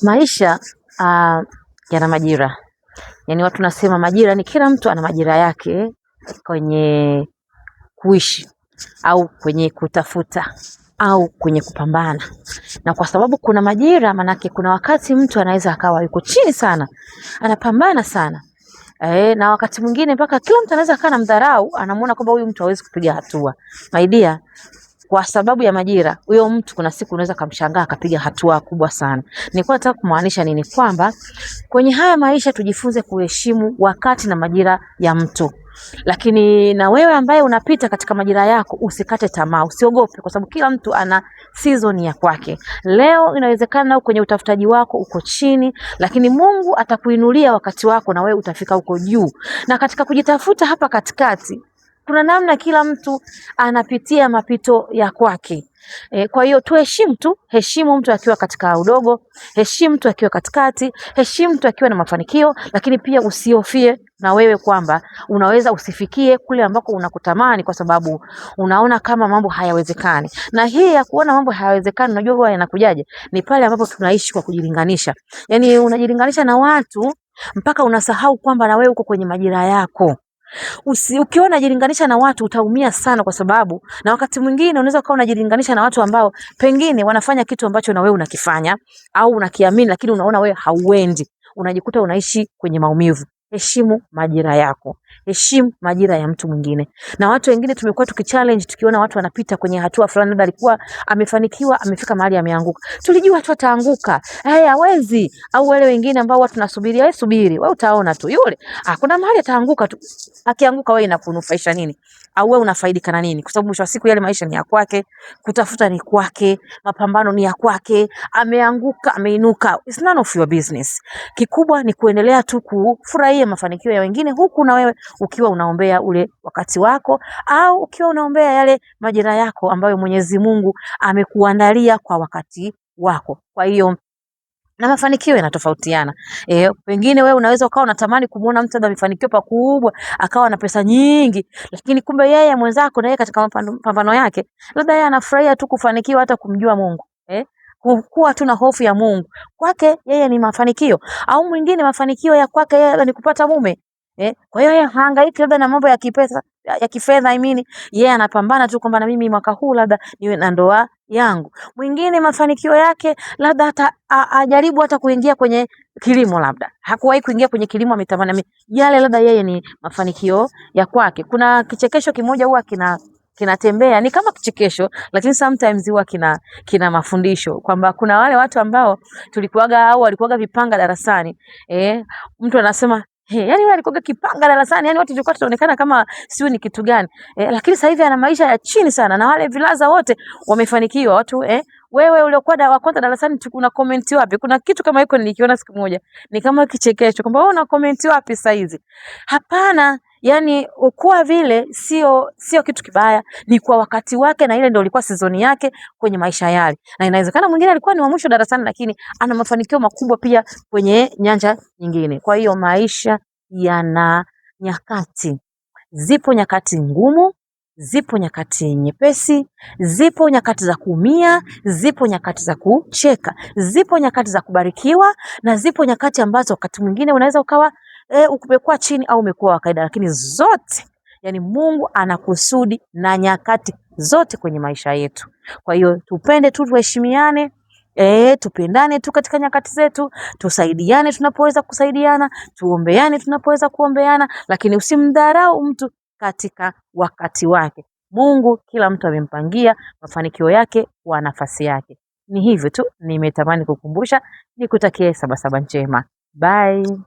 Maisha yana majira. Yaani watu nasema majira ni kila mtu ana majira yake kwenye kuishi au kwenye kutafuta au kwenye kupambana. Na kwa sababu kuna majira, manake kuna wakati mtu anaweza akawa yuko chini sana, anapambana sana. Na wakati mwingine mpaka kila mtu anaweza akawa anamdharau, anamuona kwamba huyu mtu hawezi kupiga hatua. My dear, kwa sababu ya majira, huyo mtu kuna siku unaweza kumshangaa akapiga hatua kubwa sana. Nilikuwa nataka kumaanisha nini? Kwamba kwenye haya maisha tujifunze kuheshimu wakati na majira ya mtu. Lakini na wewe ambaye unapita katika majira yako, usikate tamaa, usiogope, kwa sababu kila mtu ana season ya kwake. Leo inawezekana kwenye utafutaji wako uko chini, lakini Mungu atakuinulia wakati wako na wewe utafika huko juu. Na katika kujitafuta hapa katikati, kuna namna kila mtu anapitia mapito ya kwake. Kwa hiyo tuheshimu tu, heshimu mtu akiwa katika udogo, heshimu mtu akiwa katikati, heshimu mtu akiwa na mafanikio, lakini pia usihofie na wewe kwamba unaweza usifikie kule ambako unakutamani kwa sababu unaona kama mambo hayawezekani. Na hii ya kuona mambo hayawezekani, unajua huwa yanakujaje? Ni pale ambapo tunaishi kwa kujilinganisha. Yaani unajilinganisha na watu mpaka unasahau kwamba na wewe uko kwenye majira yako. Ukiwa unajilinganisha na watu utaumia sana, kwa sababu na wakati mwingine unaweza kuwa unajilinganisha na watu ambao pengine wanafanya kitu ambacho na wewe unakifanya au unakiamini, lakini unaona wewe hauendi, unajikuta unaishi kwenye maumivu. Heshimu majira yako, heshimu majira ya mtu mwingine. Na watu wengine tumekuwa tukichallenge, tukiona watu wanapita kwenye hatua fulani, labda alikuwa amefanikiwa, amefika mahali ameanguka, tulijua tu ataanguka, hawezi. Au wale wengine ambao watu nasubiria, wewe subiri, wewe utaona tu yule kuna mahali ataanguka tu. Akianguka wewe inakunufaisha nini? Au wewe unafaidika na nini? Kwa sababu mwisho wa siku yale maisha ni ya kwake, kutafuta ni kwake, mapambano ni ya kwake, ameanguka, ameinuka, it's none of your business. Kikubwa ni kuendelea tu kufurahia mafanikio ya wengine, huku na wewe ukiwa unaombea ule wakati wako, au ukiwa unaombea yale majira yako ambayo Mwenyezi Mungu amekuandalia kwa wakati wako. Kwa hiyo na mafanikio yanatofautiana. Pengine wewe unaweza ukawa unatamani kumuona mtu amefanikiwa pakubwa, akawa na pesa nyingi, lakini kumbe yeye mwenzako na yeye katika mapambano yake, labda yeye anafurahia tu kufanikiwa hata kumjua Mungu. Kuwa tu na hofu ya Mungu. Kwake yeye ni mafanikio. Au mwingine mafanikio ya kwake yeye ni kupata mume. Kwa hiyo yeye hahangaiki labda na mambo ya kipesa, ya kifedha, yeye anapambana tu kwamba na mimi mwaka huu labda niwe na ndoa yangu. Mwingine mafanikio yake labda hata ajaribu hata kuingia kwenye kilimo, labda hakuwahi kuingia kwenye kilimo, ametamani yale, labda yeye ni mafanikio ya kwake. Kuna kichekesho kimoja huwa kinatembea, ni kama kichekesho lakini sometimes huwa kina mafundisho, kwamba kuna wale watu ambao walikuwaga vipanga darasani. Mtu anasema yani yule alikuwa kipanga darasani, yani watu tulikuwa tunaonekana kama sio ni kitu gani. Lakini sasa hivi ana maisha ya chini sana, na wale vilaza wote wamefanikiwa. Watu wewe uliokuwa wa kwanza darasani kuna comment wapi? Kuna kitu kama hiko nilikiona siku moja, ni kama kichekesho kwamba wewe una comment wapi sasa hizi? Hapana, yani ukua vile sio kitu kibaya, ni kwa wakati wake, na ile ndio ilikuwa season yake kwenye maisha yale. Na inawezekana mwingine alikuwa ni wa mwisho darasani, lakini ana mafanikio makubwa pia kwenye nyanja nyingine. Kwa hiyo maisha yana nyakati. Zipo nyakati ngumu, zipo nyakati nyepesi, zipo nyakati za kuumia, zipo nyakati za kucheka, zipo nyakati za kubarikiwa, na zipo nyakati ambazo wakati mwingine unaweza ukawa umekuwa chini au umekuwa wa kawaida, lakini zote, yani Mungu anakusudi na nyakati zote kwenye maisha yetu. Kwa hiyo tupende tu, tuheshimiane, tupendane tu katika nyakati zetu, tusaidiane tunapoweza kusaidiana, tuombeane tunapoweza kuombeana, lakini usimdharau mtu katika wakati wake. Mungu kila mtu amempangia mafanikio yake kwa nafasi yake. Ni hivyo tu nimetamani kukumbusha, nikutakie Sabasaba njema. Bye.